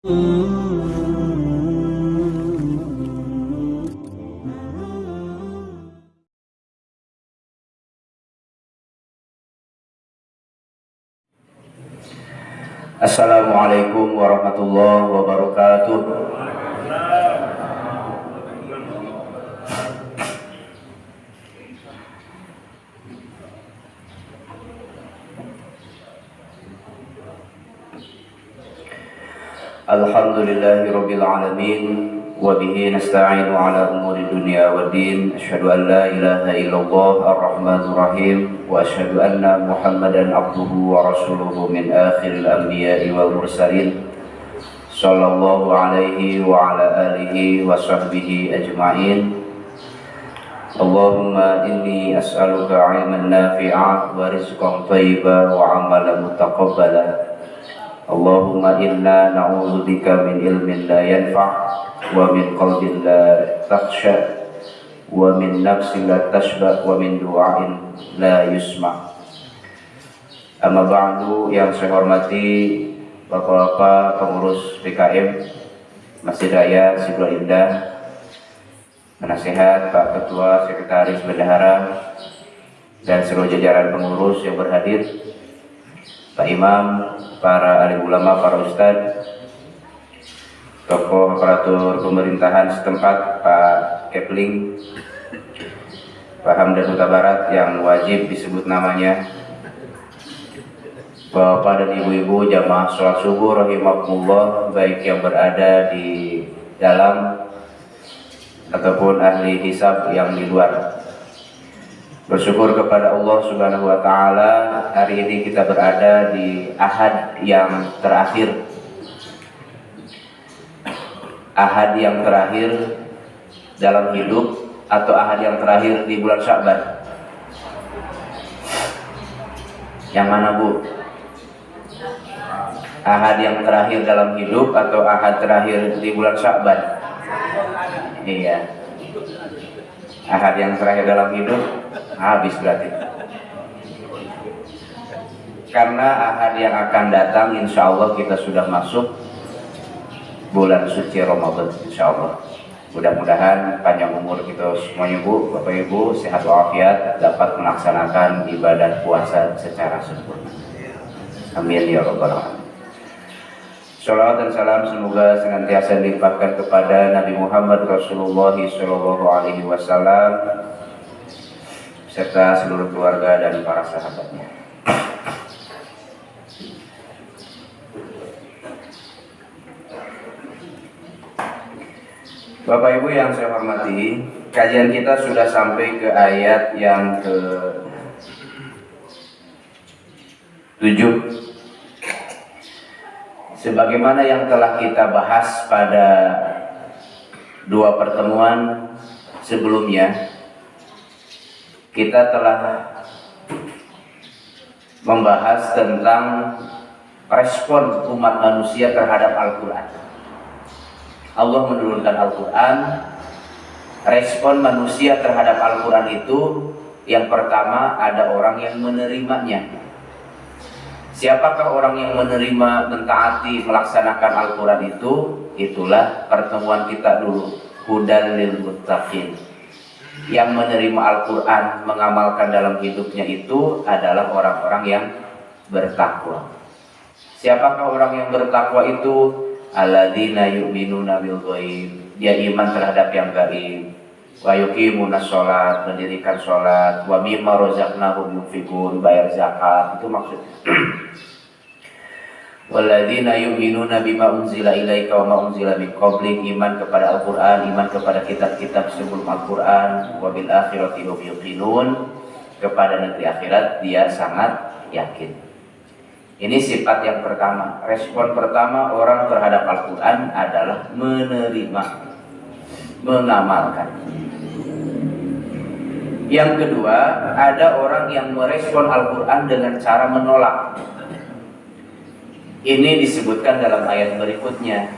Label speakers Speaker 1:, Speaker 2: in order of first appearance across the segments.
Speaker 1: Assalamualaikum warahmatullahi wabarakatuh. Alhamdulillahirabbil alamin wa bihi nasta'inu ala umuri dunya waddin. Asyhadu an la ilaha illallah ar-rahmanur rahim wa asyhadu anna Muhammadan abduhu wa rasuluhu min akhiril anbiya'i wal mursalin. Sallallahu alaihi wa ala alihi wa sahbihi ajma'in. Allahumma inni as'aluka 'ilman nafi'a wa rizqan thayyiban wa 'amalan mutaqabbala. Allahumma inna na'udzubika min ilmin la yanfa' wa min qalbin la takhsha wa min nafsin la tashba wa min du'ain la yusma'. Amma ba'du, yang saya hormati Bapak-bapak pengurus PKM Masjid Raya Sidoarjo Indah, penasehat, Pak Ketua, Sekretaris Bendahara, dan seluruh jajaran pengurus yang berhadir, Pak Imam, para alim ulama, para ustadz, tokoh aparatur pemerintahan setempat, Pak Kepling, Pak Hamdan Huta Barat yang wajib disebut namanya, Bapak dan ibu-ibu jamaah sholat subuh rahimakumullah, baik yang berada di dalam ataupun ahli hisab yang di luar. Bersyukur kepada Allah Subhanahu wa Ta'ala, hari ini kita berada di Ahad yang terakhir. Ahad yang terakhir dalam hidup atau Ahad yang terakhir di bulan Sya'ban? Yang mana, Bu? Ahad yang terakhir dalam hidup atau Ahad terakhir di bulan Sya'ban? Iya. Ahad yang terakhir dalam hidup habis berarti. Karena ahad yang akan datang insya Allah kita sudah masuk bulan suci Ramadan insya Allah. Mudah-mudahan panjang umur kita semuanya, Bu, Bapak Ibu, sehat walafiat, dapat melaksanakan ibadah puasa secara sempurna. Amin ya rabbal alamin. Shalawat dan salam semoga senantiasa dilimpahkan kepada Nabi Muhammad Rasulullah SAW serta seluruh keluarga dan para sahabatnya. Bapak Ibu yang saya hormati, kajian kita sudah sampai ke ayat yang ke-7. Sebagaimana yang telah kita bahas pada dua pertemuan sebelumnya, kita telah membahas tentang respon umat manusia terhadap Al-Quran. Allah menurunkan Al-Quran, respon manusia terhadap Al-Quran itu yang pertama ada orang yang menerimanya. Siapakah orang yang menerima, mentaati, melaksanakan Al-Quran itu? Itulah pertemuan kita dulu, hudal lil muttaqin. Yang menerima Al-Quran, mengamalkan dalam hidupnya itu adalah orang-orang yang bertakwa. Siapakah orang yang bertakwa itu? Alladzina yu'minuna bil ghaib. Dia iman terhadap yang gaib. Wa yuqimuna sholat, mendirikan sholat. Wa mimma razaqnahum yunfiqun, bayar zakat. Itu maksudnya. Walladzina yu'minuna bima unzila ilaika wa ma unzila min qablik. Iman kepada Al-Quran, iman kepada kitab-kitab sebelum Al-Quran. Wa bil akhirati hum yuqinun. Kepada negeri akhirat dia sangat yakin. Ini sifat yang pertama. Respon pertama orang terhadap Al-Quran adalah menerima, mengamalkan. Yang kedua, ada orang yang merespon Al-Quran dengan cara menolak. Ini disebutkan dalam ayat berikutnya.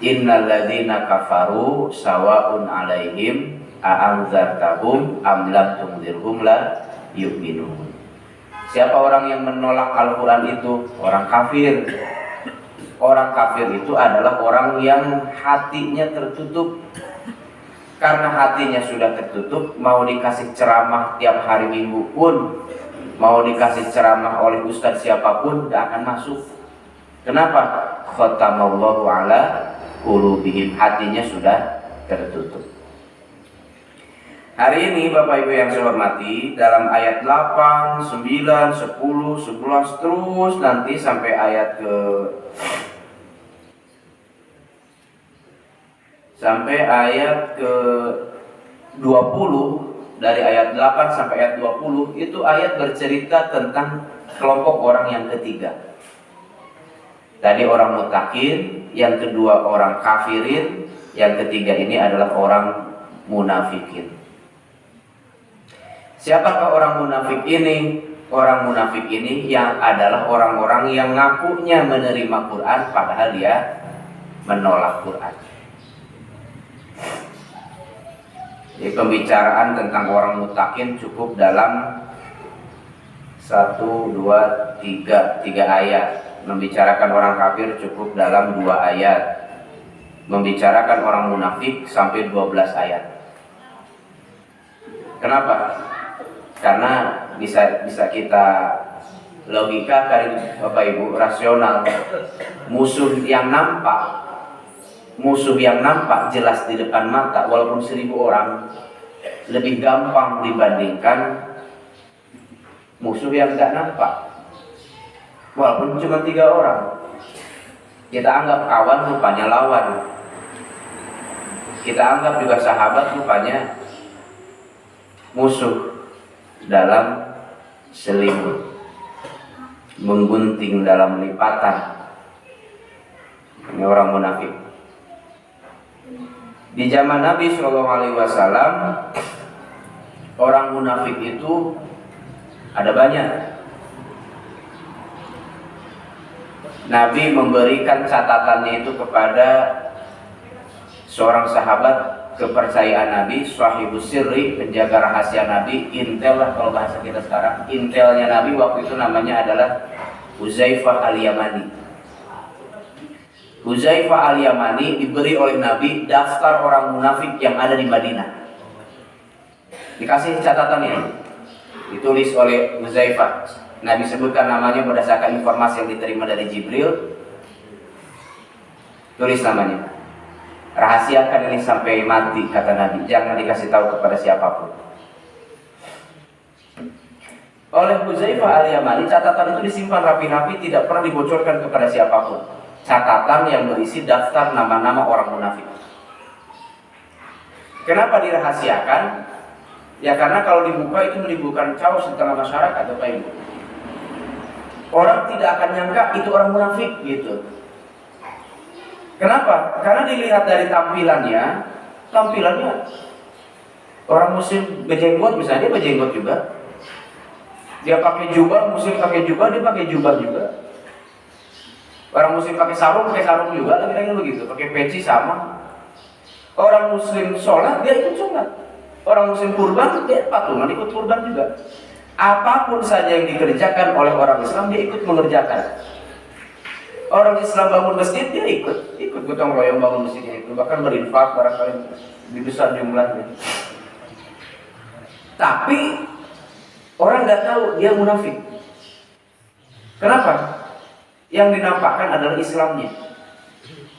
Speaker 1: Innal ladzina kafaru sawa'un 'alaihim a'anzartahum am lam tunzirhum la yu'minun. Siapa orang yang menolak Al-Quran itu? Orang kafir. Orang kafir itu adalah orang yang hatinya tertutup. Karena hatinya sudah tertutup, mau dikasih ceramah tiap hari Minggu pun, mau dikasih ceramah oleh ustadz siapapun, gak akan masuk. Kenapa? Khatamallahu ala qulubihim, hatinya sudah tertutup. Hari ini Bapak Ibu yang saya hormati, dalam ayat 8, 9, 10, 11 terus nanti sampai ayat ke ke 20, dari ayat 8 sampai ayat 20 itu ayat bercerita tentang kelompok orang yang ketiga. Tadi orang mutakin, yang kedua orang kafirin, yang ketiga ini adalah orang munafikin. Siapakah orang munafik ini? Orang munafik ini yang adalah orang-orang yang ngakunya menerima Quran padahal dia menolak Quran. Jadi pembicaraan tentang orang mutakin cukup dalam 1, 2, 3 ayat. Membicarakan orang kafir cukup dalam 2 ayat. Membicarakan orang munafik sampai 12 ayat. Kenapa? Karena bisa kita logika kali Bapak Ibu, rasional. Musuh yang nampak jelas di depan mata walaupun 1000 orang lebih gampang dibandingkan musuh yang tidak nampak walaupun cuma 3 orang. Kita anggap kawan, rupanya lawan. Kita anggap juga sahabat, rupanya musuh dalam selimut, menggunting dalam lipatan. Ini orang munafik. Di zaman Nabi SAW, orang munafik itu ada banyak. Nabi memberikan catatannya itu kepada seorang sahabat kepercayaan Nabi, Swahibus Sirri, penjaga rahasia Nabi, intel lah kalau bahasa kita sekarang. Intelnya Nabi waktu itu namanya adalah Huzaifah al-Yamani. Huzaifah al-Yamani diberi oleh Nabi daftar orang munafik yang ada di Madinah. Dikasih catatannya, ditulis oleh Huzaifah. Nabi sebutkan namanya berdasarkan informasi yang diterima dari Jibril. Tulis namanya. Rahasiakan ini sampai mati, kata Nabi. Jangan dikasih tahu kepada siapapun. Oleh Huzaifah al-Yamani, catatan itu disimpan rapi-rapi, tidak pernah dibocorkan kepada siapapun. Catatan yang berisi daftar nama-nama orang munafik. Kenapa dirahasiakan? Ya karena kalau dibuka itu menimbulkan caos di tengah masyarakat, Bapak Ibu. Orang tidak akan nyangka itu orang munafik gitu. Kenapa? Karena dilihat dari tampilannya orang muslim berjenggot, misalnya dia berjenggot juga. Dia pakai jubah, muslim pakai jubah, dia pakai jubah juga. Orang muslim pakai sarung juga, kira-kira begitu. Pakai peci sama. Orang muslim sholat, dia ikut sholat. Orang muslim kurban, dia patungan ikut kurban juga. Apapun saja yang dikerjakan oleh orang Islam, dia ikut mengerjakan. Orang Islam bangun masjid, dia ikut gotong royong bangun masjidnya itu. Bahkan berinfak barangkali lebih besar jumlahnya. Tapi orang nggak tahu dia munafik. Kenapa? Yang dinampakkan adalah Islamnya.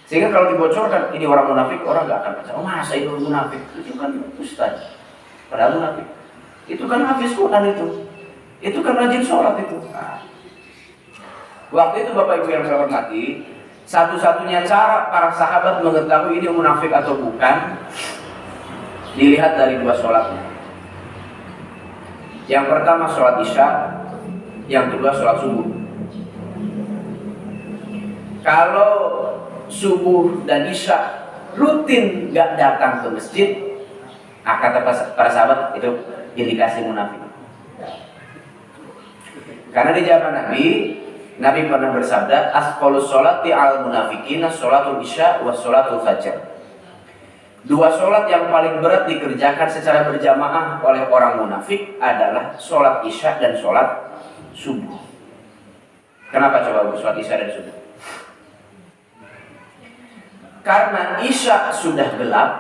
Speaker 1: Sehingga kalau dibocorkan ini orang munafik, orang nggak akan percaya. Oh, masa itu munafik? Itu kan ustaz. Padahal munafik. Itu kan hafiz Quran itu. Itu kan rajin sholat itu. Nah. Waktu itu Bapak Ibu yang saya hormati, satu-satunya cara para sahabat mengetahui ini munafik atau bukan, dilihat dari 2 sholatnya. Yang pertama sholat Isya, yang kedua sholat subuh. Kalau subuh dan Isya rutin gak datang ke masjid, kata para sahabat itu indikasi munafik. Karena di zaman Nabi pernah bersabda, asqalus sholati al munafikina sholatul Isya wa sholatul Fajr. 2 sholat yang paling berat dikerjakan secara berjamaah oleh orang munafik adalah sholat Isya dan sholat subuh. Kenapa coba sholat Isya dan subuh? karena isya sudah gelap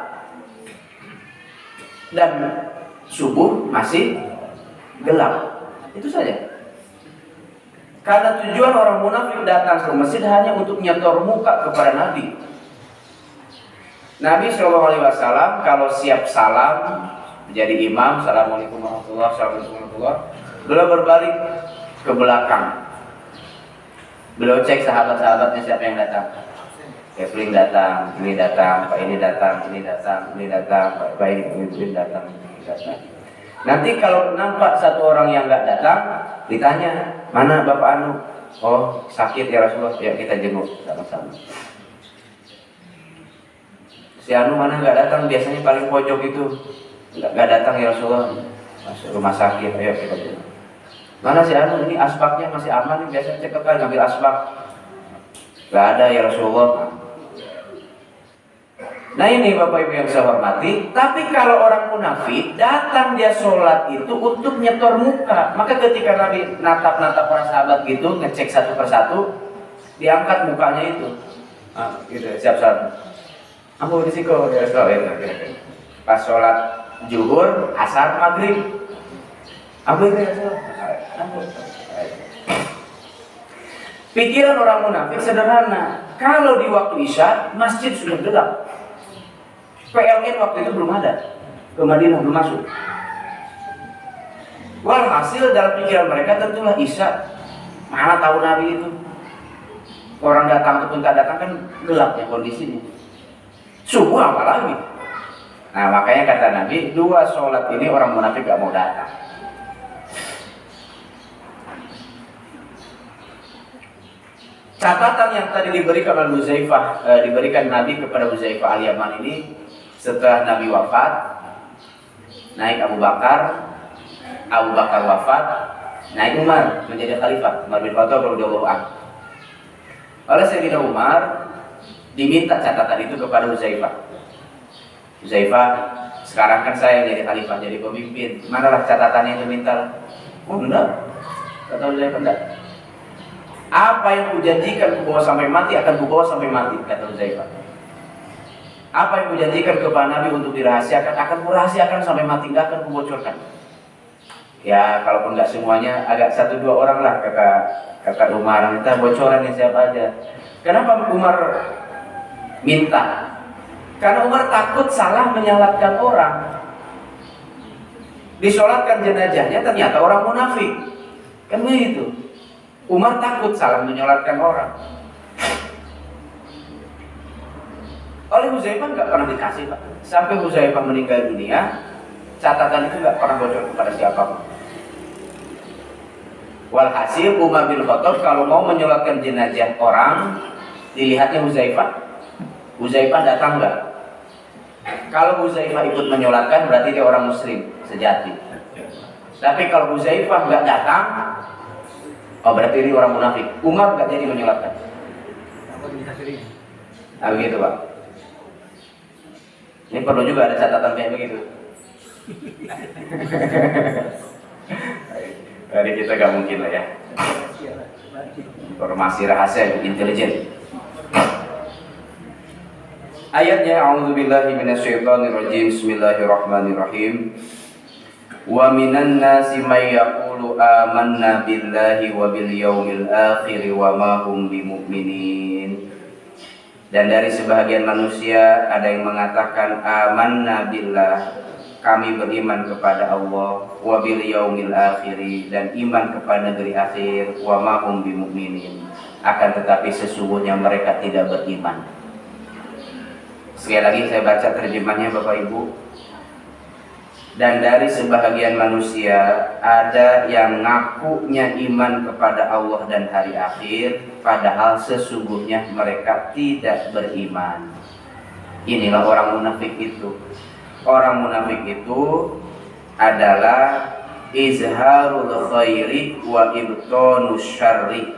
Speaker 1: dan subuh masih gelap. Itu saja. Karena tujuan orang munafik datang ke masjid hanya untuk nyetor muka kepada Nabi. Nabi SAW kalau siap salam menjadi imam, assalamualaikum warahmatullahi wabarakatuh, beliau berbalik ke belakang. Beliau cek sahabat-sahabatnya siapa yang datang. Kevin datang, ini datang, Pak ini datang, ini datang, ini datang, Pak ini datang, ini datang. Nanti kalau nampak satu orang yang nggak datang, ditanya, mana Bapak Anu? Oh, sakit ya Rasulullah, ya kita jenguk sama-sama. Si Anu mana nggak datang, biasanya paling pojok itu, nggak datang ya Rasulullah, masuk rumah sakit, ayo kita jenguk. Mana si Anu, ini asbaknya masih aman, biasanya ceketan ngambil asbak. Nggak ada ya Rasulullah. Nah ini Bapak Ibu yang saya hormati. Tapi kalau orang munafik datang dia sholat itu untuk nyetor muka, maka ketika Nabi natap-natap para sahabat gitu, ngecek satu persatu, diangkat mukanya itu. Gitu, siap-siap. Ambo risiko ya sholat. Pas sholat zuhur, asar, maghrib. Ambo itu ya sholat. Pikiran orang munafik sederhana. Kalau di waktu isya masjid sudah gelap. PLN waktu itu belum ada, ke Madinah belum masuk. Walhasil dalam pikiran mereka tentulah isya. Mana tahu Nabi itu orang datang ataupun tak datang kan gelapnya kondisinya. Subuh apalagi. Nah makanya kata Nabi, dua sholat ini orang munafik gak mau datang. Catatan yang tadi diberikan oleh Huzaifah, diberikan Nabi kepada Huzaifah al-Yaman ini, setelah Nabi wafat, naik Abu Bakar wafat, naik Umar menjadi khalifah, Umar bin Khattab radhiyallahu anhu. Oleh Sayyidina Umar diminta catatan itu kepada Huzaifah. Huzaifah, sekarang kan saya jadi khalifah, jadi pemimpin. Manalah catatannya itu minta? Oh enggak, kata Huzaifah enggak. Apa yang kujanjikan kubawa sampai mati akan kubawa sampai mati, kata Huzaifah. Apa yang kujanjikan kepada Nabi untuk dirahasiakan akan kurahasiakan sampai mati, nggak akan kubocorkan. Ya kalaupun nggak semuanya, agak 1-2 orang lah kata Umar, minta bocoran yang siapa aja. Kenapa Umar minta? Karena Umar takut salah menyalatkan orang. Disolatkan jenazahnya ternyata orang munafik, kan begitu. Umar takut salah menyolatkan orang. Oleh Huzaifah nggak pernah dikasih Pak. Sampai Huzaifah meninggal dunia, catatan itu nggak pernah bocor kepada siapapun. Walhasil Umar bin Khattab kalau mau menyolatkan jenazah orang, dilihatnya Huzaifah. Huzaifah datang nggak? Kalau Huzaifah ikut menyolatkan berarti dia orang muslim sejati. Tapi kalau Huzaifah nggak datang, oh berarti ini orang munafik. Umar nggak jadi menyolatkan. Nah begitu Pak. Ini perlu juga ada catatan kayak begitu. Dari kita gak mungkin lah ya. Informasi rahasia intelijen. Ayatnya a'udzubillahi minasyaitonirrajim. Bismillahirrahmanirrahim. Wa minan nasi may yaqulu amanna billahi wa bil yaumil akhir wa ma hum bimu'minin. Dan dari sebahagian manusia ada yang mengatakan amanna billah, kami beriman kepada Allah, wa bil yaumil akhir, dan iman kepada negeri akhir, wa ma hum bimu'minin, akan tetapi sesungguhnya mereka tidak beriman. Sekali lagi saya baca terjemahnya Bapak Ibu. Dan dari sebahagian manusia ada yang ngakunya iman kepada Allah dan hari akhir, padahal sesungguhnya mereka tidak beriman. Inilah orang munafik itu. Orang munafik itu adalah izharul khairi wa ibtanus syarri,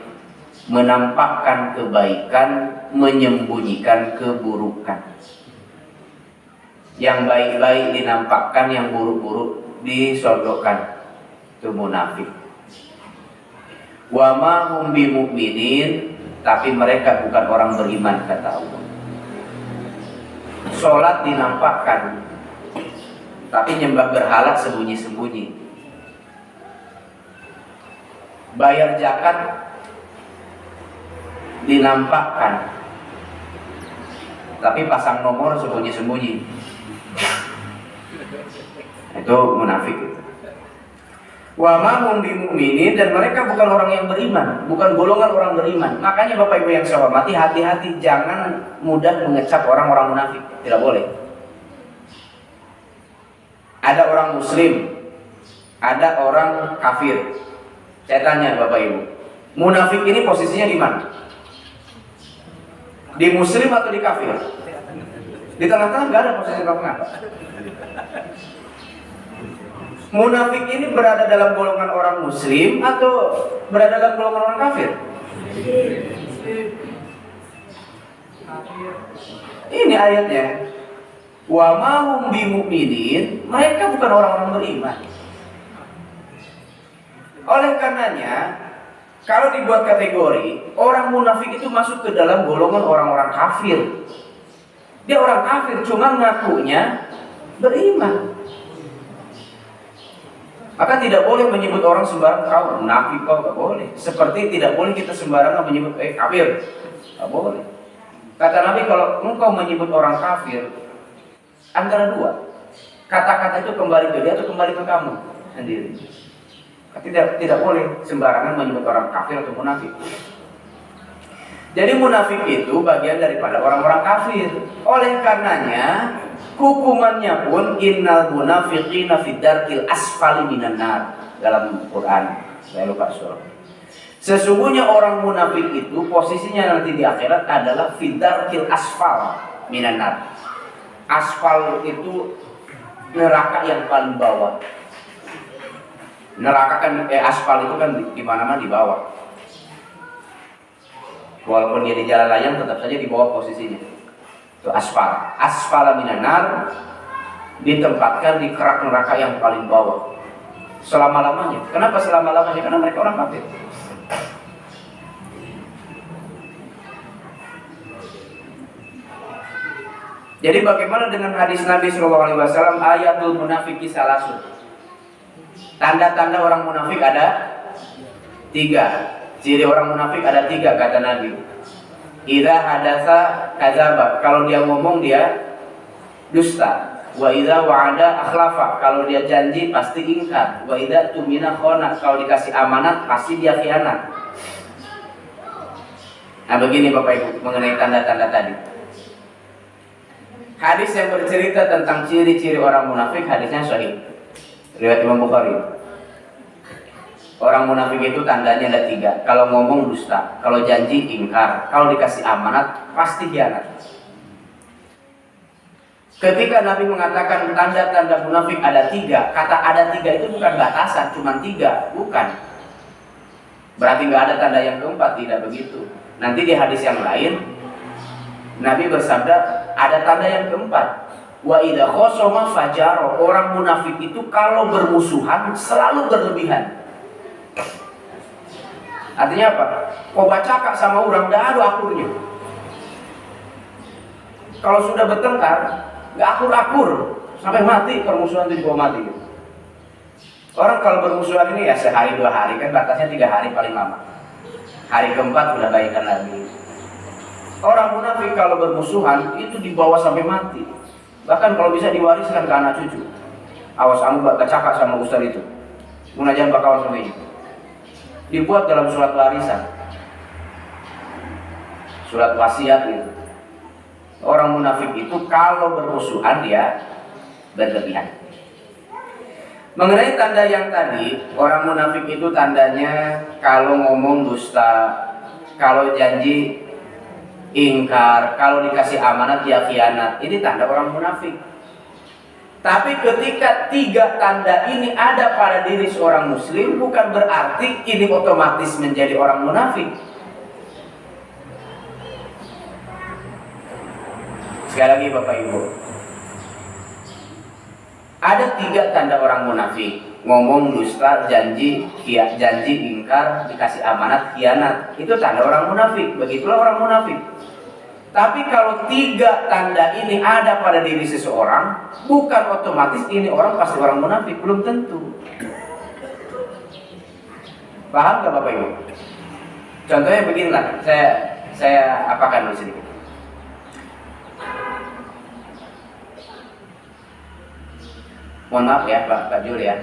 Speaker 1: menampakkan kebaikan, menyembunyikan keburukan. Yang baik-baik dinampakkan, yang buruk-buruk disodokkan. Itu munafik. Wa ma hum bimu'minin, tapi mereka bukan orang beriman, kata Allah. sholat dinampakkan, tapi nyembah berhala sembunyi-sembunyi. Bayar zakat dinampakkan, tapi pasang nomor sembunyi-sembunyi. Itu munafik. Wa ma hum bimu'minin, dan mereka bukan orang yang beriman, bukan golongan orang beriman. Makanya Bapak Ibu yang saya hormati, hati-hati jangan mudah mengecap orang-orang munafik. Tidak boleh. Ada orang muslim, ada orang kafir. Saya tanya Bapak Ibu, munafik ini posisinya di mana? Di muslim atau di kafir? Di tengah-tengah nggak ada posisi tengah-tengah. Munafik ini berada dalam golongan orang muslim atau berada dalam golongan orang kafir? Ini ayatnya. Wa ma hum bimu'minin, mereka bukan orang-orang beriman. Oleh karenanya, kalau dibuat kategori, orang munafik itu masuk ke dalam golongan orang-orang kafir. Dia orang kafir, cuma ngakunya beriman. Maka tidak boleh menyebut orang sembarangan kau munafik, kau nggak boleh. Seperti tidak boleh kita sembarangan menyebut kafir, nggak boleh. Kata Nabi, kalau engkau menyebut orang kafir, antara dua, kata-kata itu kembali ke dia atau kembali ke kamu sendiri. Tidak boleh sembarangan menyebut orang kafir atau munafik. Jadi munafik itu bagian daripada orang-orang kafir. Oleh karenanya, hukumannya pun innal munafiqina fid darkil asfali minan nar dalam Quran. Saya lupa surah. Sesungguhnya orang munafik itu posisinya nanti di akhirat adalah fid darkil asfal minan nar. Asfal itu neraka yang paling bawah. Neraka kan aspal itu kan di mana-mana di bawah. Walaupun dia di jalan layang tetap saja di bawah posisinya. Itu asfal. Asfala minan nar, ditempatkan di kerak neraka yang paling bawah selama-lamanya. Kenapa selama-lamanya? Karena mereka orang kafir. Jadi bagaimana dengan hadis Nabi SAW, ayatul munafiki salasun. Tanda-tanda orang munafik ada 3. Ciri orang munafik ada 3 kata Nabi. Idza hadatsa kadzaba, kalau dia ngomong dia dusta. Wa idza wa'ada akhlafa, kalau dia janji pasti ingkar. Wa idza tumina khana, kalau dikasih amanat pasti dia khianat. Nah begini Bapak Ibu mengenai tanda-tanda tadi. Hadis yang bercerita tentang ciri-ciri orang munafik, hadisnya sahih, riwayat Imam Bukhari. Orang munafik itu tandanya ada 3. Kalau ngomong dusta, kalau janji ingkar, kalau dikasih amanat pasti khianat. Ketika Nabi mengatakan tanda-tanda munafik ada 3, kata ada 3 itu bukan batasan, cuma 3, bukan. Berarti nggak ada tanda yang keempat, tidak begitu. Nanti di hadis yang lain Nabi bersabda ada tanda yang keempat. Wa idza khosoma fajaro, orang munafik itu kalau bermusuhan selalu berlebihan. Artinya apa? Kau baca sama orang, dah ada akurnya. Kalau sudah bertengkar, nggak akur-akur sampai mati, permusuhan itu dibawa mati. Orang kalau bermusuhan ini ya sehari 2 hari, kan batasnya 3 hari paling lama. Hari keempat udah baikan lagi. Orang munafik kalau bermusuhan itu dibawa sampai mati. Bahkan kalau bisa diwariskan ke anak cucu. Awas kamu gak cakap sama ustaz itu. Munajat bakawan sama ini. Dibuat dalam surat warisan, surat wasiat itu. Orang munafik itu kalau bermusuhan dia berlebihan. Mengenai tanda yang tadi, orang munafik itu tandanya kalau ngomong dusta, kalau janji ingkar, kalau dikasih amanat dia khianat. Ini tanda orang munafik. Tapi ketika 3 tanda ini ada pada diri seorang muslim, bukan berarti ini otomatis menjadi orang munafik. Sekali lagi Bapak Ibu, ada 3 tanda orang munafik. Ngomong dusta, janji ingkar, dikasih amanat khianat. Itu tanda orang munafik. Begitulah orang munafik. Tapi kalau 3 tanda ini ada pada diri seseorang, bukan otomatis ini orang pasti orang munafik, belum tentu. Paham gak Bapak Ibu? Contohnya beginilah, saya apakan dulu sedikit. Mohon maaf ya Pak Jul ya.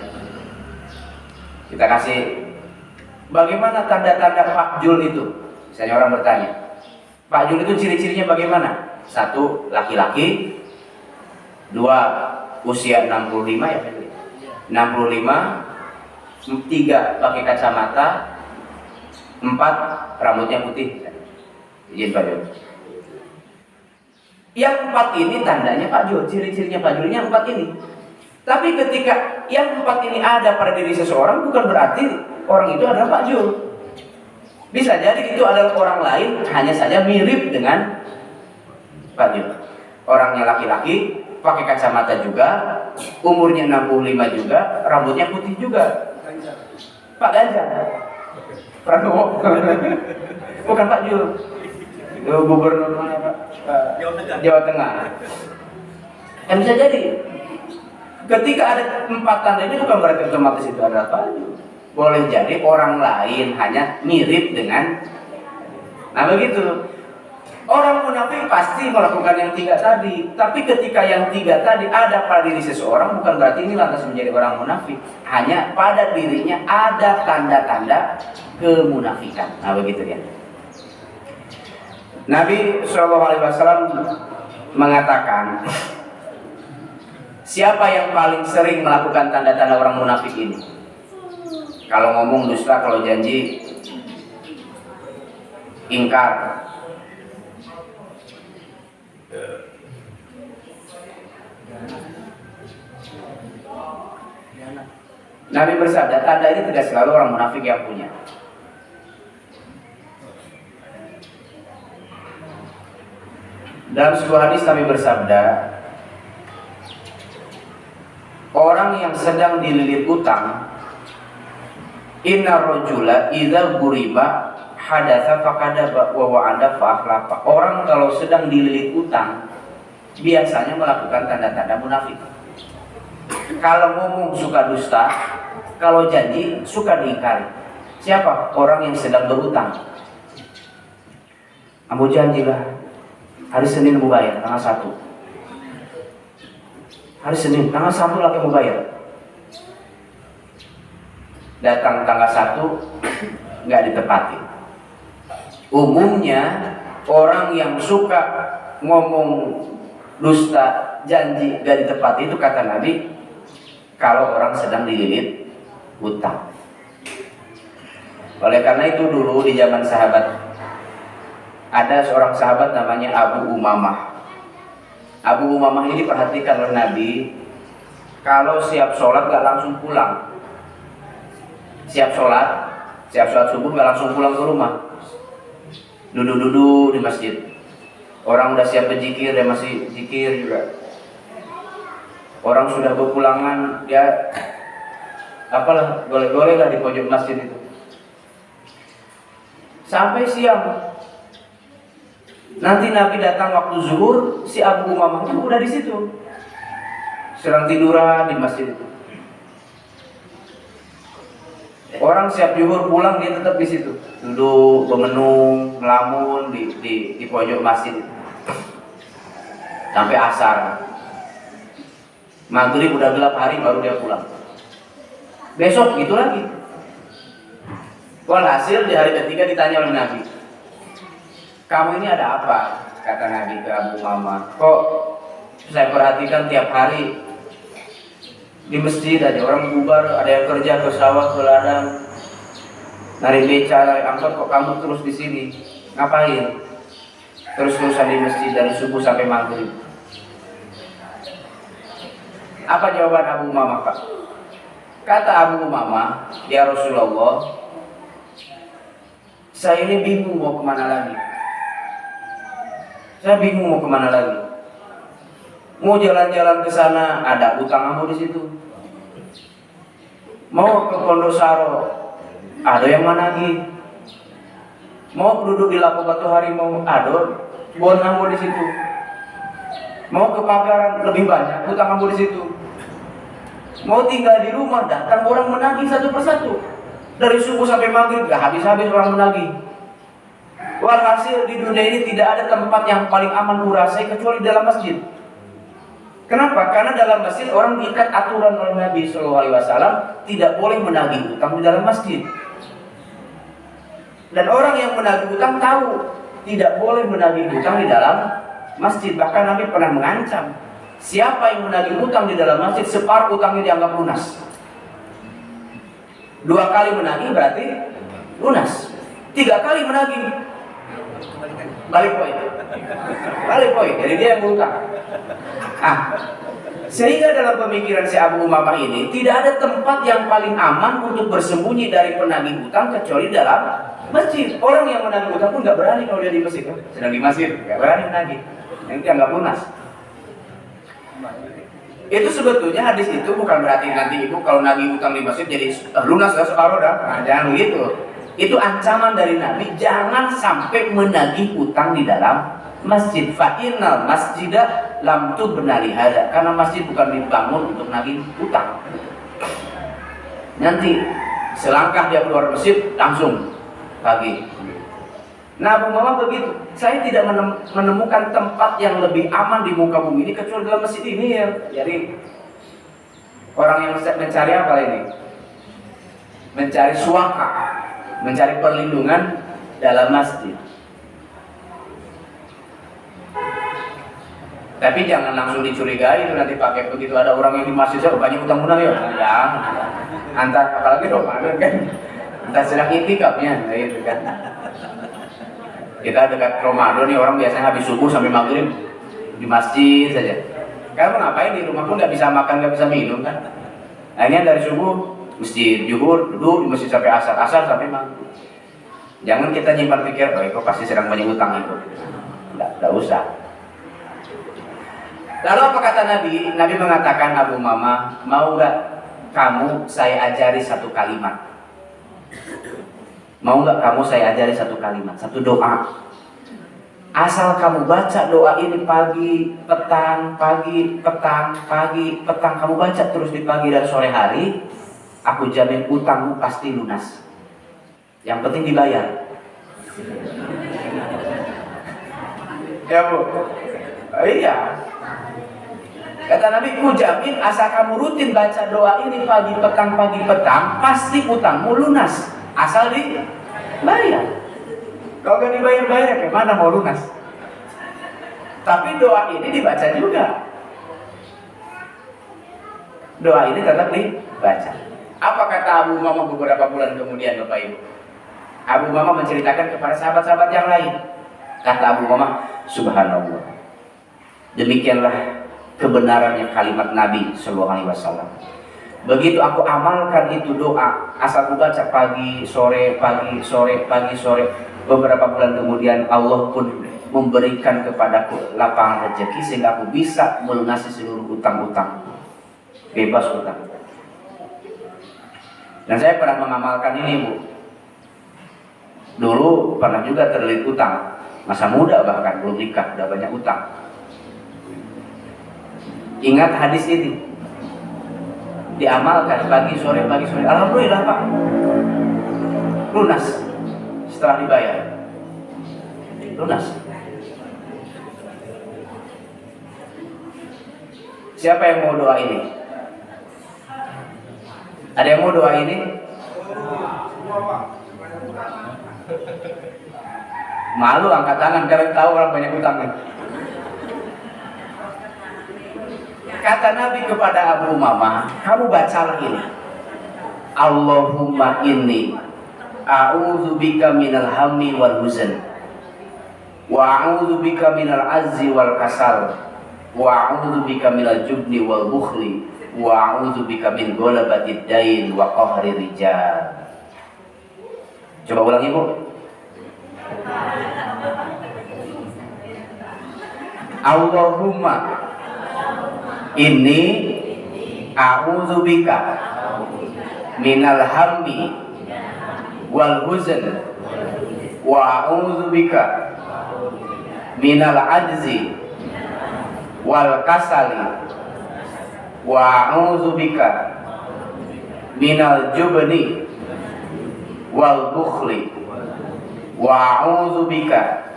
Speaker 1: Kita kasih bagaimana tanda-tanda Pak Jul itu. Misalnya orang bertanya, Pak Jul itu ciri-cirinya bagaimana? 1, laki-laki. 2, usia 65 ya Pak Jul. 65. 3, pakai kacamata. 4, rambutnya putih. Izin Pak Jul. Yang 4 ini tandanya Pak Jul, ciri-cirinya Pak Julnya 4 ini. Tapi ketika yang 4 ini ada pada diri seseorang, bukan berarti orang itu adalah Pak Jul. Bisa jadi itu adalah orang lain, hanya saja mirip dengan Pak Jul. Orangnya laki-laki, pakai kacamata juga, umurnya 65 juga, rambutnya putih juga. Pak Ganjar Pranowo. Bukan Pak Jul. Gubernur mana Pak? Jawa Tengah. Yang bisa jadi ketika ada 4 tanda ini bukan berarti otomatis itu adalah Pak Jul. Boleh jadi orang lain hanya mirip dengan. Nah begitu. Orang munafik pasti melakukan yang 3 tadi. Tapi ketika yang 3 tadi ada pada diri seseorang, bukan berarti ini lantas menjadi orang munafik. Hanya pada dirinya ada tanda-tanda kemunafikan. Nah begitu ya. Nabi SAW mengatakan, siapa yang paling sering melakukan tanda-tanda orang munafik ini? Kalau ngomong dusta, kalau janji ingkar. Nabi bersabda, tanda ini tidak selalu orang munafik yang punya. Dalam sebuah hadis Nabi bersabda, orang yang sedang dililit utang, inna rajula idza guriba hadatsa faqadaba wa wa'ada fa akhlafa. Orang kalau sedang dililit utang biasanya melakukan tanda-tanda munafik. Kalau ngomong suka dusta, kalau janji suka diingkari. Siapa? Orang yang sedang berutang. Ambo janjilah hari Senin mau bayar tanggal 1. Hari Senin tanggal 1 lagi mau bayar. Datang tanggal 1 nggak ditepati. Umumnya orang yang suka ngomong dusta, janji nggak ditepati itu kata Nabi, kalau orang sedang dililit hutang. Oleh karena itu dulu di zaman sahabat ada seorang sahabat namanya Abu Umamah. Abu Umamah ini diperhatikan oleh Nabi, kalau siap sholat gak langsung pulang. Siap sholat subuh gak langsung pulang ke rumah. Duduk-duduk di masjid. Orang udah siap berzikir, dia masih zikir juga. Orang sudah berpulangan, dia apalah, golek-golek lah di pojok masjid itu. Sampai siang. Nanti Nabi datang waktu zuhur, si Abu Umamah itu udah di situ, sedang tiduran di masjid itu. Orang siap zuhur pulang, dia tetap di situ, duduk bermenung, ngelamun di pojok masjid itu. Sampai asar. Maghrib udah gelap hari baru dia pulang. Besok gitu lagi. Walhasil di hari ketiga ditanya oleh Nabi, kamu ini ada apa? Kata Nabi ke Abu Umamah, kok saya perhatikan tiap hari di masjid aja orang bubar, ada yang kerja ke sawah, ke ladang, narik beca, narik angkot, kok kamu terus di sini? Ngapain? Terus-terusan di masjid dari subuh sampai maghrib. Apa jawaban Abu Umamah, Pak? Kata Abu Umamah, ya Rasulullah, saya ini bingung mau kemana lagi. Saya bingung mau kemana lagi. Mau jalan-jalan ke sana, ada utang ambo di situ. Mau ke Pondosaro, ada yang menagih. Mau duduk di Lapo Batu Harimau, ada bon nganggur di situ. Mau ke pagaran lebih banyak, hutang nganggur di situ. Mau tinggal di rumah, datang orang menagih satu persatu. Dari subuh sampai maghrib, gak habis-habis orang menagih. Walhasil di dunia ini tidak ada tempat yang paling aman kurasai kecuali dalam masjid. Kenapa? Karena dalam masjid orang diikat aturan oleh Nabi SAW tidak boleh menagih hutang di dalam masjid. Dan orang yang menagih hutang tahu tidak boleh menagih hutang di dalam masjid. Bahkan Nabi pernah mengancam, siapa yang menagih hutang di dalam masjid, separuh hutangnya dianggap lunas. 2 kali menagih berarti lunas. 3 kali menagih balik poin. Jadi dia yang berhutang. Sehingga dalam pemikiran si Abu Umamah ini tidak ada tempat yang paling aman untuk bersembunyi dari penagih hutang kecuali dalam masjid. Orang yang menagih hutang pun nggak berani kalau dia di masjid. Sedang di masjid nggak berani menagih. Yang dianggap lunas. Itu sebetulnya hadis itu bukan berarti nanti ibu kalau nagih hutang di masjid jadi lunas gak separuh dah. Nah, jangan begitu. Itu ancaman dari Nabi, jangan sampai menagih hutang di dalam masjid. Fa innal masjida lam tubna li hada. Karena masjid bukan dibangun untuk nagih hutang. Nanti selangkah dia keluar masjid langsung pagi. Nah, Abu Umamah begitu. Saya tidak menemukan tempat yang lebih aman di muka bumi ini kecuali dalam masjid ini ya. Jadi orang yang mencari apa ini? Mencari suaka, mencari perlindungan dalam masjid. Tapi jangan langsung dicurigai itu nanti pakai begitu ada orang yang di masjid banyak utang-utang ya. Jangan. Antar apalagi Ramadan kan. Entah sedang itikafnya gitu kan. Kita dekat Ramadan nih orang biasanya habis subuh sampai maghrib di masjid saja. Karena ngapain di rumah pun nggak bisa makan, nggak bisa minum kan. Akhirnya dari subuh masjid, zuhur duduk di masjid sampai asar sampai maghrib. Jangan kita nyimpan pikir, oh itu pasti sedang banyak utang itu. Nggak usah. Lalu apa kata Nabi? Nabi mengatakan, Abu Umamah, mau nggak kamu saya ajari satu kalimat? Mau nggak kamu saya ajari satu kalimat, satu doa? Asal kamu baca doa ini pagi, petang, pagi, petang, pagi, petang. Kamu baca terus di pagi dan sore hari, aku jamin utangmu pasti lunas. Yang penting dibayar. Ya Bu? Iya. Kata Nabi, ku jamin asal kamu rutin baca doa ini pagi, petang, pasti utangmu lunas. Asal dibayar. Kalau gak dibayar-bayar, gimana mau lunas? Tapi doa ini dibaca juga. Doa ini tetap dibaca. Apa kata Abu Umamah beberapa bulan kemudian, Bapak Ibu? Abu Umamah menceritakan kepada sahabat-sahabat yang lain. Kata Abu Umamah, subhanallah. Demikianlah kebenarannya kalimat Nabi Sallallahu Alaihi Wasallam. Begitu aku amalkan itu doa, asal aku baca pagi, sore, pagi, sore, pagi, sore. Beberapa bulan kemudian Allah pun memberikan kepadaku lapangan rezeki sehingga aku bisa melunasi seluruh utang-utang. Bebas utang. Dan saya pernah mengamalkan ini, Bu. Dulu pernah juga terlilit utang. Masa muda bahkan belum nikah, udah banyak utang. Ingat hadis ini. Diamalkan pagi sore. Alhamdulillah Pak, lunas setelah dibayar, lunas. Siapa yang mau doa ini? Ada yang mau doa ini? Malu angkat tangan karena tahu orang banyak utang. Kata Nabi kepada Abu Umamah, kamu bacalah ini. Allahumma inni a'udzubika minal hammi wal huzn wa a'udzubika minal azzi wal kasal wa a'udzubika minal jubni wal bukhli wa a'udzubika min ghalabatid dain wa qahri rijal. Coba ulangi, Bu. Allahumma inni a'udzubika minal hammi wal huzn wa a'udzubika minal ajzi wal kasali wa a'udzubika minal jubni wal bukhli wa a'udzubika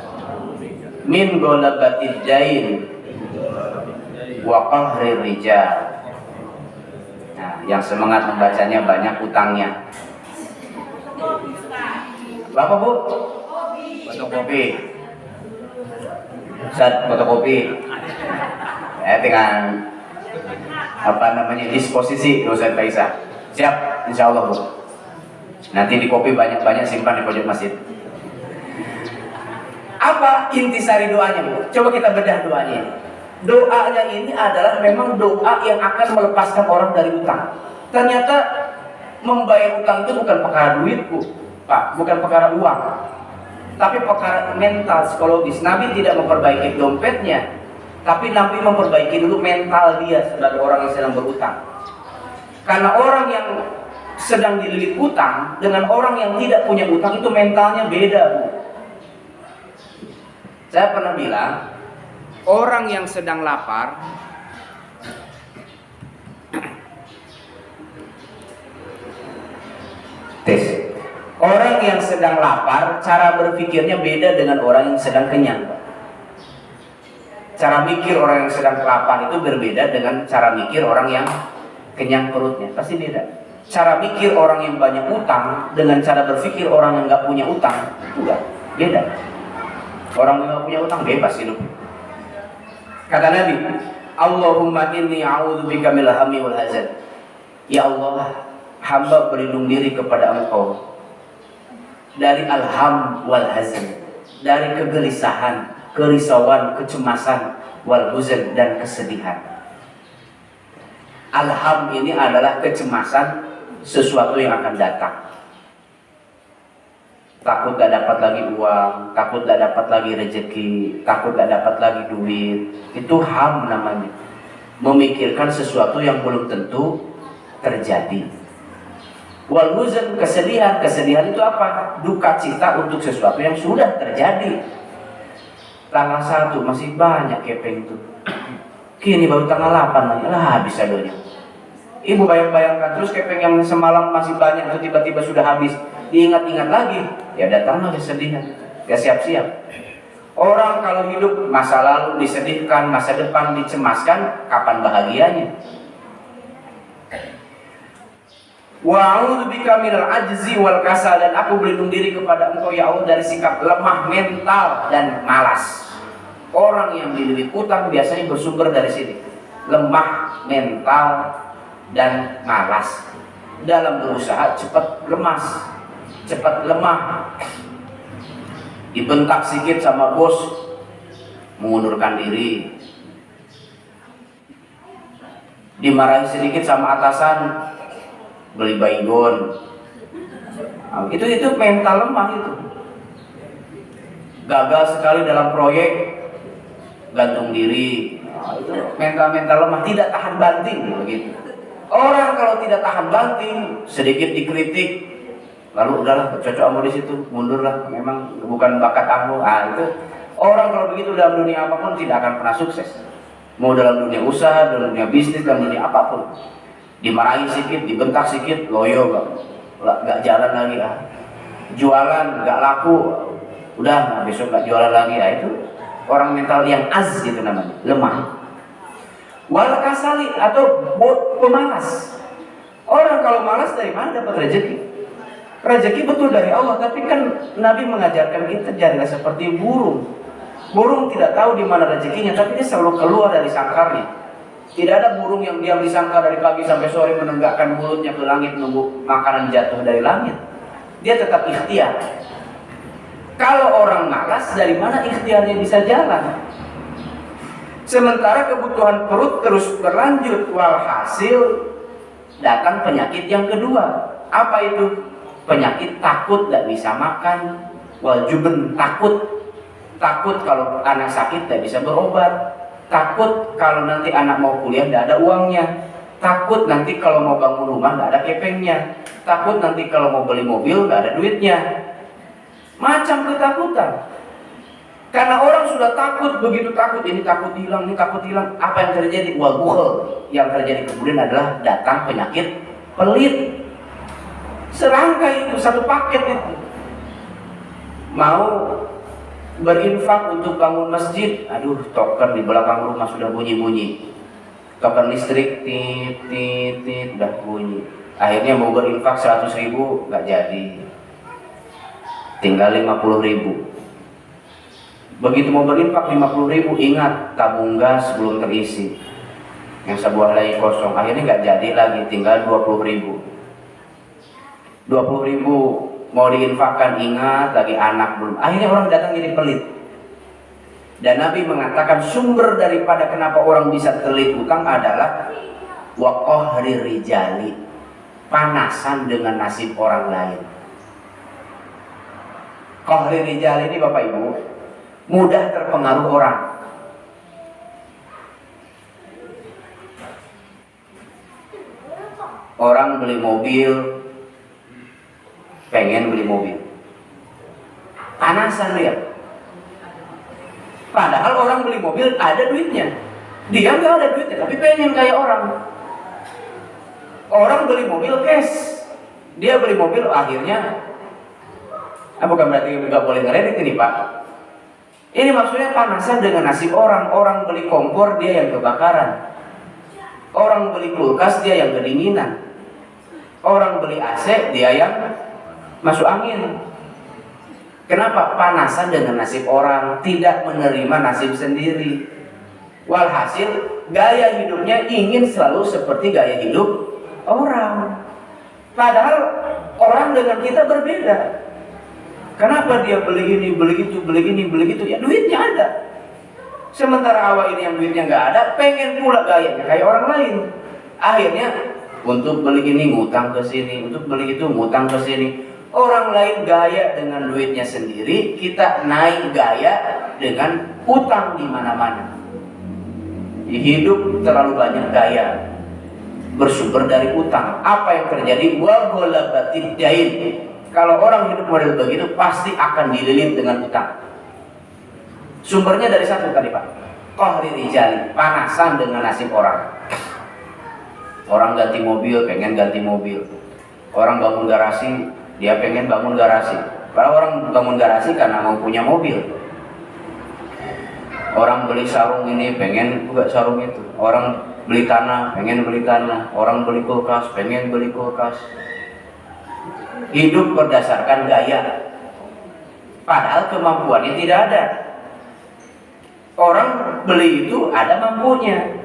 Speaker 1: min ghalabatid dain wa qahrir rijal. Nah, yang semangat membacanya banyak utangnya. Bapak Bu, fotokopi. Ustaz, fotokopi. Dengan apa namanya disposisi Ustaz Faisal. Siap, insya Allah Bu. Nanti di kopi banyak-banyak simpan di pojok masjid. Apa intisari doanya Bu? Coba kita bedah doanya. Doanya ini adalah memang doa yang akan melepaskan orang dari utang. Ternyata membayar utang itu bukan perkara duit Bu, Pak, bukan perkara uang, tapi perkara mental, psikologis. Nabi tidak memperbaiki dompetnya, tapi Nabi memperbaiki dulu mental dia sebagai orang yang sedang berutang. Karena orang yang sedang dililit utang dengan orang yang tidak punya utang itu mentalnya beda Bu. Saya pernah bilang, orang yang sedang lapar tes. Orang yang sedang lapar, cara berpikirnya beda dengan orang yang sedang kenyang. Cara mikir orang yang sedang lapar itu berbeda dengan cara mikir orang yang kenyang perutnya. Pasti beda. Cara mikir orang yang banyak utang dengan cara berpikir orang yang nggak punya utang juga beda. Orang yang nggak punya utang bebas hidup. Kata Nabi, Allahumma inni a'udzubika minal hammi wal hazan. Ya Allah, hamba berlindung diri kepada Engkau dari alham wal hazan, dari kegelisahan, kerisauan, kecemasan, wal huzan, dan kesedihan. Alham ini adalah kecemasan sesuatu yang akan datang. Takut gak dapat lagi uang, takut gak dapat lagi rezeki, takut gak dapat lagi duit. Itu ham namanya. Memikirkan sesuatu yang belum tentu terjadi. Wal huzan, kesedihan. Kesedihan itu apa? Duka cita untuk sesuatu yang sudah terjadi. Tanggal 1 masih banyak kepeng itu. Kini baru tanggal 8 lagi. Lah habis saldonya. Ibu bayangkan terus kepeng yang semalam masih banyak itu tiba-tiba sudah habis. Diingat-ingat lagi, ya datanglah kesedihan. Gak siap-siap. Orang kalau hidup masa lalu disedihkan, masa depan dicemaskan, kapan bahagianya? Wa a'udzubika minal ajzi wal kasal, dan aku berlindung diri kepada Engkau ya Allah dari sikap lemah mental dan malas. Orang yang dililit utang biasanya bersumber dari sini. Lemah mental dan malas. Dalam berusaha cepat lemas, cepat lemah. Dibentak sedikit sama bos, mengundurkan diri. Dimarahi sedikit sama atasan, beli baygon. Nah, itu mental lemah itu. Gagal sekali dalam proyek, gantung diri. Nah, itu mental lemah, tidak tahan banting begitu. Orang kalau tidak tahan banting, sedikit dikritik, lalu udahlah cocok kamu di situ, mundurlah, memang bukan bakat kamu. Ah, itu orang kalau begitu dalam dunia apapun tidak akan pernah sukses. Mau dalam dunia usaha, dalam dunia bisnis, dalam dunia apapun. Dimarahin sedikit, dibentak sedikit, loyo gak jalan lagi. Jualan gak laku, udah besok gak jualan lagi. Itu orang mental yang gitu namanya, lemah. Wal kasali atau pemalas. Orang kalau malas dari mana dapat rezeki? Rezeki betul dari Allah, tapi kan Nabi mengajarkan kita jangan seperti burung. Burung tidak tahu di mana rezekinya, tapi dia selalu keluar dari sangkarnya. Tidak ada burung yang diam di sangkar dari pagi sampai sore menenggakkan mulutnya ke langit menunggu makanan jatuh dari langit. Dia tetap ikhtiar. Kalau orang malas, dari mana ikhtiarnya bisa jalan? Sementara kebutuhan perut terus berlanjut, walhasil datang penyakit yang kedua. Apa itu? Penyakit takut gak bisa makan, wajuben, takut kalau anak sakit gak bisa berobat, takut kalau nanti anak mau kuliah gak ada uangnya, takut nanti kalau mau bangun rumah gak ada kepengnya, takut nanti kalau mau beli mobil gak ada duitnya. Macam ketakutan. Karena orang sudah takut, begitu takut, ini takut hilang, ini takut hilang. Apa yang terjadi? Wal bukhl. Yang terjadi kemudian adalah datang penyakit pelit. Serangkai itu, satu paket itu. Mau berinfak untuk bangun masjid, aduh, token di belakang rumah sudah bunyi-bunyi. Token listrik, tit, tit, tit, udah bunyi. Akhirnya mau berinfak 100.000, nggak jadi. Tinggal 50.000. Begitu mau berinfak 50.000, ingat tabung gas belum terisi, yang sebuah lagi kosong. Akhirnya nggak jadi lagi, tinggal 20.000. 20.000 mau diinfakkan, ingat lagi anak belum. Akhirnya orang datang jadi pelit. Dan Nabi mengatakan sumber daripada kenapa orang bisa terlilit utang adalah waqahri rijali, panasan dengan nasib orang lain. Qahri rijali ini Bapak Ibu, mudah terpengaruh orang. Orang beli mobil, pengen beli mobil, panasan dia. Padahal orang beli mobil ada duitnya, dia nggak ada duitnya tapi pengen kayak orang. Orang beli mobil cash, dia beli mobil akhirnya, bukan berarti nggak boleh ngeredit ini Pak. Ini maksudnya panasan dengan nasib orang. Orang beli kompor, dia yang kebakaran. Orang beli kulkas, dia yang kedinginan. Orang beli AC, dia yang masuk angin. Kenapa? Panasan dengan nasib orang, tidak menerima nasib sendiri. Walhasil, gaya hidupnya ingin selalu seperti gaya hidup orang. Padahal orang dengan kita berbeda. Kenapa dia beli ini, beli itu, beli ini, beli itu? Ya duitnya ada. Sementara awal ini yang duitnya nggak ada, pengen pula gayanya kayak orang lain. Akhirnya untuk beli ini ngutang ke sini, untuk beli itu ngutang ke sini. Orang lain gaya dengan duitnya sendiri, kita naik gaya dengan utang di mana-mana. Hidup terlalu banyak gaya, bersumber dari utang. Apa yang terjadi? Wa ghalabatid dain. Kalau orang hidup model begitu pasti akan dililit dengan utang. Sumbernya dari satu tadi Pak, qahri rijali, panasan dengan nasib orang. Orang ganti mobil, pengen ganti mobil. Orang bangun garasi, dia pengen bangun garasi. Kalau orang bangun garasi karena mau punya mobil. Orang beli sarung ini, pengen juga sarung itu. Orang beli tanah, pengen beli tanah. Orang beli kulkas, pengen beli kulkas. Hidup berdasarkan gaya, padahal kemampuannya tidak ada. Orang beli itu ada mampunya,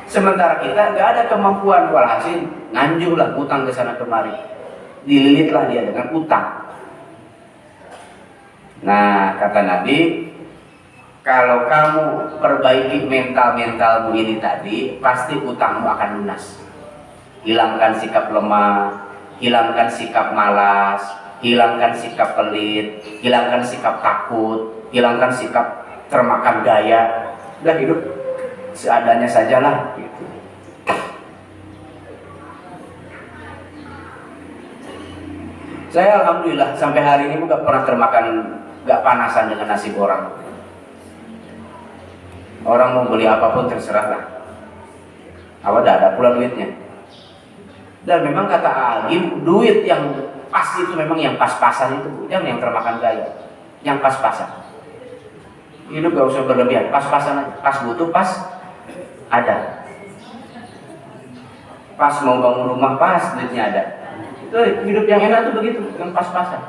Speaker 1: sementara kita nggak ada kemampuan. Walhasil nganjurlah utang ke sana kemari, dililitlah dia dengan utang. Nah kata Nabi, kalau kamu perbaiki mentalmu ini tadi, pasti utangmu akan lunas. Hilangkan sikap lemah, hilangkan sikap malas, hilangkan sikap pelit, hilangkan sikap takut, hilangkan sikap termakan gaya. Udah hidup seadanya sajalah gitu. Saya alhamdulillah sampai hari ini gak pernah termakan, gak panasan dengan nasib orang. Orang mau beli apapun terserah lah, ada pula duitnya. Dan memang kata Agim, duit yang pas itu memang yang pas-pasan itu, yang termakan gaya, yang pas-pasan. Hidup gak usah berlebihan, pas-pasan aja. Pas butuh, pas ada. Pas mau bangun rumah, pas duitnya ada. Itu hidup yang enak tuh begitu, yang pas-pasan.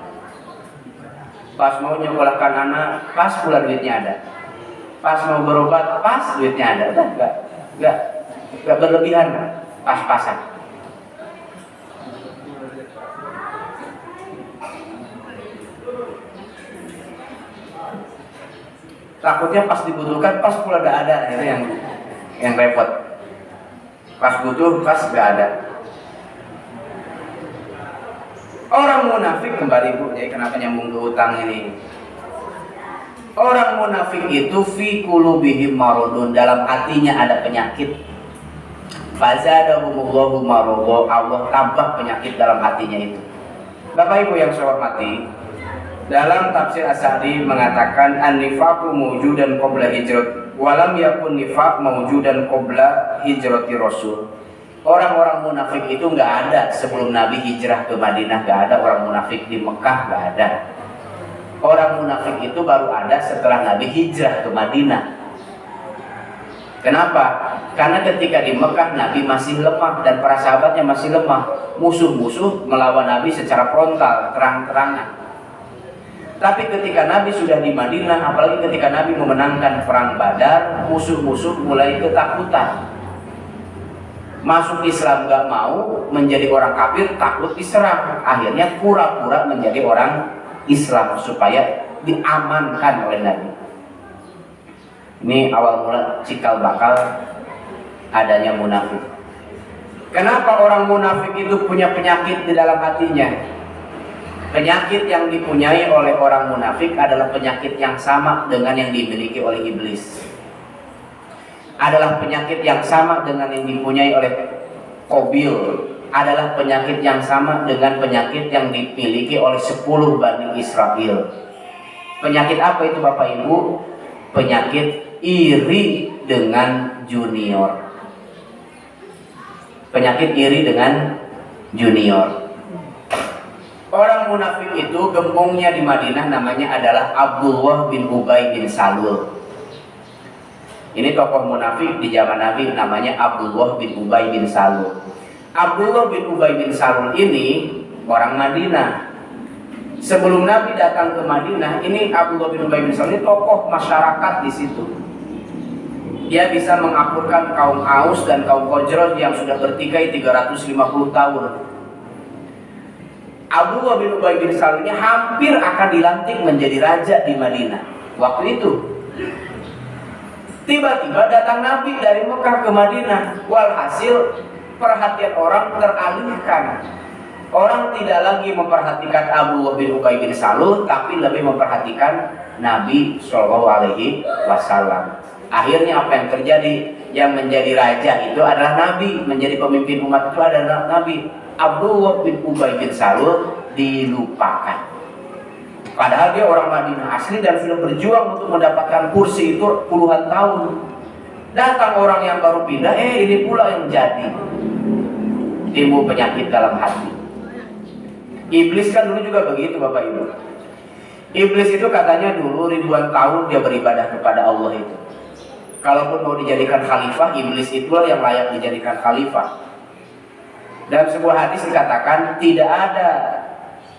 Speaker 1: Pas mau nyekolahkan anak, pas pula duitnya ada. Pas mau berobat, pas duitnya ada. Udah gak berlebihan, pas-pasan. Takutnya pas dibutuhkan, pas pula gak ada, itu yang repot. Pas butuh, pas gak ada. Orang munafik, kembali Bu, jadi kenapa nyambung ke utang ini? Orang munafik itu fi qulubihim maradun, dalam hatinya ada penyakit. Fazadahumullahu marada, Allah tambah penyakit dalam hatinya itu. Bapak Ibu yang saya hormati, Dalam tafsir As-Sa'di mengatakan an-nifaqu mawjudan qabla hijrat walam yakun nifaq mawjudan qabla hijrati Rasul. Orang-orang munafik itu nggak ada sebelum Nabi hijrah ke Madinah, nggak ada orang munafik di Mekah, nggak ada. Orang munafik itu baru ada setelah Nabi hijrah ke Madinah. Kenapa? Karena ketika di Mekah Nabi masih lemah dan para sahabatnya masih lemah. Musuh-musuh melawan Nabi secara frontal, terang-terangan. Tapi ketika Nabi sudah di Madinah, apalagi ketika Nabi memenangkan perang Badar, musuh-musuh mulai ketakutan. Masuk Islam gak mau, menjadi orang kafir, takut diserang. Akhirnya pura-pura menjadi orang Islam supaya diamankan oleh Nabi. Ini awal mula cikal bakal adanya munafik. Kenapa orang munafik itu punya penyakit di dalam hatinya? Penyakit yang dipunyai oleh orang munafik adalah penyakit yang sama dengan yang dimiliki oleh iblis. Adalah penyakit yang sama dengan yang dipunyai oleh Qabil. Adalah penyakit yang sama dengan penyakit yang dimiliki oleh 10 Bani Israel. Penyakit apa itu Bapak Ibu? Penyakit iri dengan junior. Penyakit iri dengan junior. Orang munafik itu gembongnya di Madinah namanya adalah Abdullah bin Ubay bin Salul. Ini tokoh munafik di zaman Nabi namanya Abdullah bin Ubay bin Salul. Abdullah bin Ubay bin Salul ini orang Madinah. Sebelum Nabi datang ke Madinah, ini Abdullah bin Ubay bin Salul ini tokoh masyarakat di situ. Dia bisa mengakurkan kaum Aus dan kaum Khazraj yang sudah bertikai 350 tahun. Abdullah bin Ubay bin Salul ini hampir akan dilantik menjadi raja di Madinah. Waktu itu tiba-tiba datang Nabi dari Mekah ke Madinah. Walhasil perhatian orang teralihkan. Orang tidak lagi memperhatikan Abdullah bin Ubay bin Salul, tapi lebih memperhatikan Nabi Shallallahu Alaihi Wasallam. Akhirnya apa yang terjadi? Yang menjadi raja itu adalah Nabi, menjadi pemimpin umat itu adalah Nabi. Abdullah bin Ubay bin Salul dilupakan. Padahal dia orang Madinah asli dan sudah berjuang untuk mendapatkan kursi itu puluhan tahun. Datang orang yang baru pindah, ini pula yang jadi. Timbul penyakit dalam hati. Iblis kan dulu juga begitu Bapak Ibu. Iblis itu katanya dulu ribuan tahun dia beribadah kepada Allah itu. Kalaupun mau dijadikan khalifah, iblis itulah yang layak dijadikan khalifah. Dalam sebuah hadis dikatakan tidak ada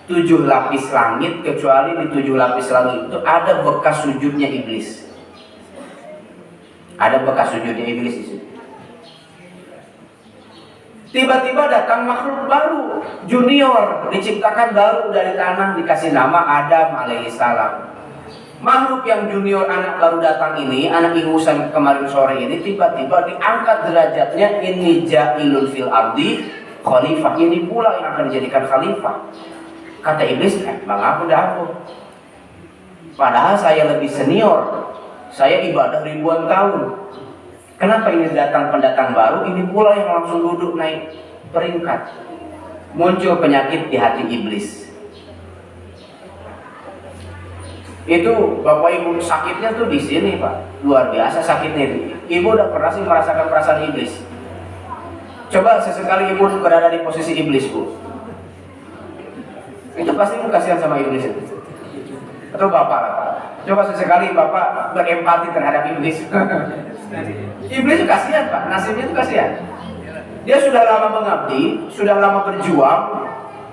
Speaker 1: 7 lapis langit kecuali di 7 lapis langit itu ada bekas sujudnya iblis. Ada bekas sujudnya iblis di situ. Tiba-tiba datang makhluk baru, junior, diciptakan baru dari tanah, dikasih nama Adam alaihissalam. Makhluk yang junior anak baru datang ini, anak ingusan kemarin sore ini, tiba-tiba diangkat derajatnya, ini ja'ilun fil ardi khalifah, ini pula yang akan dijadikan khalifah. Kata iblis, bang aku dah aku. Padahal saya lebih senior, saya ibadah ribuan tahun. Kenapa ini datang pendatang baru, ini pula yang langsung duduk naik peringkat. Muncul penyakit di hati iblis. Itu Bapak Ibu sakitnya tuh di sini Pak, luar biasa sakitnya itu. Ibu udah pernah sih merasakan perasaan iblis? Coba sesekali ibu berada di posisi iblis Bu. Itu pasti ibu kasihan sama iblis itu. Atau bapak lah Pak. Coba sesekali bapak berempati terhadap iblis. Iblis itu kasihan Pak, nasibnya itu kasihan. Dia sudah lama mengabdi, sudah lama berjuang,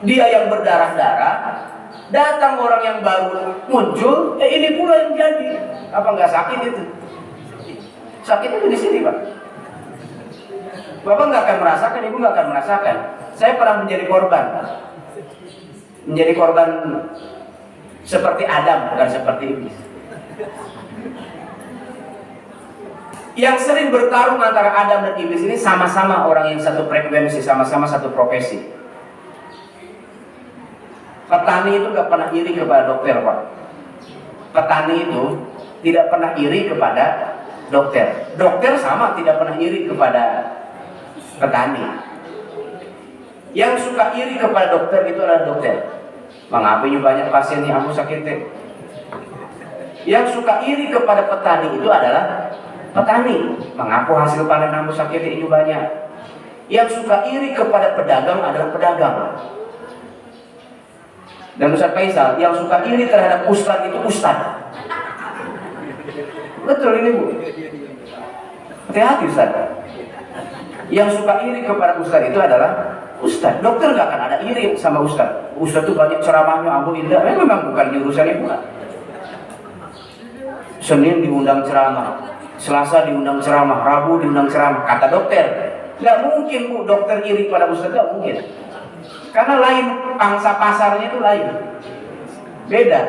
Speaker 1: dia yang berdarah-darah. Datang orang yang baru muncul, ini pula yang jadi. Apa nggak sakit itu? Sakitnya itu di sini Pak. Bapak nggak akan merasakan, ibu nggak akan merasakan. Saya pernah menjadi korban, menjadi korban seperti Adam, bukan seperti iblis. Yang sering bertarung antara Adam dan iblis ini sama-sama orang yang satu frekuensi, sama-sama satu profesi. Petani itu gak pernah iri kepada dokter Pak. Petani itu tidak pernah iri kepada dokter. Dokter sama tidak pernah iri kepada petani. Yang suka iri kepada dokter itu adalah dokter. Mengapa banyak pasien yang ambu sakit teh? Yang suka iri kepada petani itu adalah petani. Mengaku hasil panen ambu sakit itu banyak. Yang suka iri kepada pedagang adalah pedagang. Dan Ustaz Faisal, yang suka iri terhadap ustadz itu ustadz. Betul ini Bu. Hati-hati Ustaz. Yang suka iri kepada ustadz itu adalah ustadz. Dokter gak akan ada iri sama ustadz. Ustadz itu banyak ceramahnya, ambu indah. Memang bukan jurusannya bukan. Senin diundang ceramah, Selasa diundang ceramah, Rabu diundang ceramah. Kata dokter, nggak mungkin Bu dokter iri pada ustadz, nggak mungkin. Karena lain, pangsa pasarnya itu lain, beda.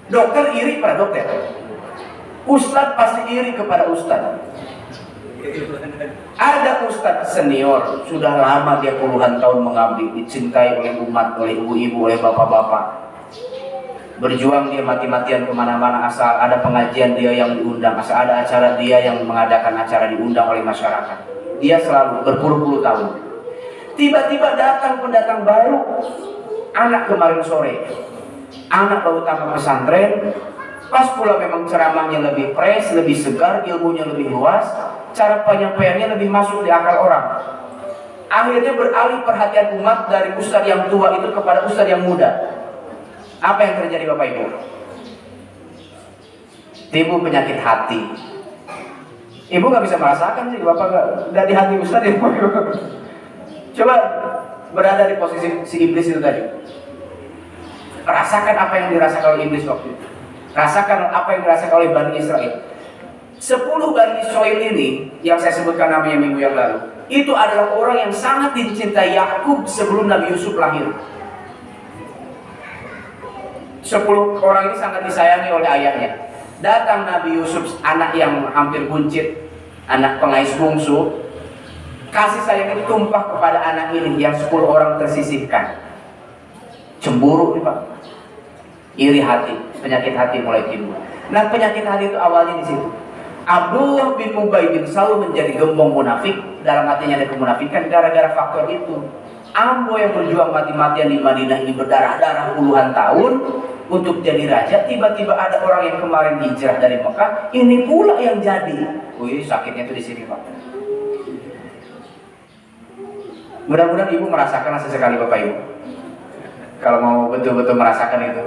Speaker 1: Dokter iri pada dokter, ustadz pasti iri kepada ustadz. Ada ustadz senior, sudah lama dia puluhan tahun mengabdi, dicintai oleh umat, oleh ibu-ibu, oleh bapak-bapak. Berjuang dia mati-matian kemana-mana, asal ada pengajian dia yang diundang, asal ada acara dia yang mengadakan acara diundang oleh masyarakat. Dia selalu berpuluh-puluh tahun. Tiba-tiba datang pendatang baru, anak kemarin sore, anak baru tamat pesantren, pas pula memang ceramahnya lebih fresh, lebih segar, ilmunya lebih luas, cara penyampaiannya lebih masuk di akal orang. Akhirnya beralih perhatian umat dari ustadz yang tua itu kepada ustadz yang muda. Apa yang terjadi Bapak Ibu? Timbul penyakit hati. Ibu nggak bisa merasakan sih, Bapak nggak di hati ustadz ya. Coba berada di posisi si iblis itu tadi. Rasakan apa yang dirasakan oleh iblis waktu itu. Rasakan apa yang dirasakan oleh Bani Israel. 10 Bani Israel ini yang saya sebutkan namanya minggu yang lalu, itu adalah orang yang sangat dicintai Yakub sebelum Nabi Yusuf lahir. 10 orang ini sangat disayangi oleh ayahnya. Datang Nabi Yusuf, anak yang hampir buncit, anak pengais bungsu. Kasih sayang itu tumpah kepada anak ini yang 10 orang tersisihkan. Cemburu nih Pak. Iri hati, penyakit hati mulai timbul. Nah, penyakit hati itu awalnya di situ. Abdullah bin Ubay bin Salul menjadi gembong munafik, dalam hatinya ada kemunafikan gara-gara faktor itu. Ambo yang berjuang mati-matian di Madinah ini berdarah-darah puluhan tahun untuk jadi raja, tiba-tiba ada orang yang kemarin hijrah dari Mekah, ini pula yang jadi. Wih, sakitnya itu di sini Pak. Mudah-mudahan Ibu merasakan sesekali Bapak Ibu. Kalau mau betul-betul merasakan itu,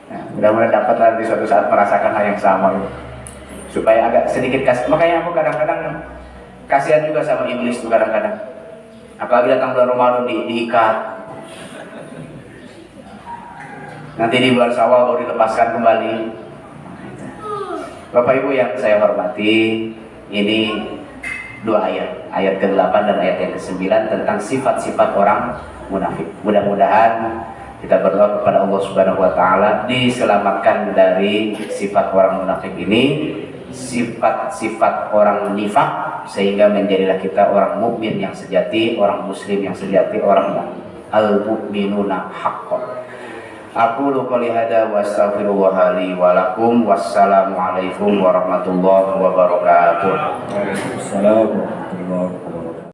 Speaker 1: nah, mudah-mudahan dapatlah di suatu saat merasakan hal yang sama Ibu. Supaya agak sedikit kasih. Makanya aku kadang-kadang kasihan juga sama iblis tuh kadang-kadang. Apalagi datang bulan Ramadan diikat. Nanti di bulan Syawal baru dilepaskan kembali. Bapak Ibu yang saya hormati, ini 2 ayat, ayat ke-8 dan ayat yang ke-9 tentang sifat-sifat orang munafik. Mudah-mudahan kita berdoa kepada Allah Subhanahu wa taala diselamatkan dari sifat orang munafik ini, sifat-sifat orang nifak, sehingga menjadilah kita orang mukmin yang sejati, orang muslim yang sejati, orang al-mu'minuna haqqan. Aqulu qouli hadza wa astaghfirullah li wa lakum. Wassalamu alaikum warahmatullahi wabarakatuh.
Speaker 2: Waalaikumsalam warahmatullahi wabarakatuh.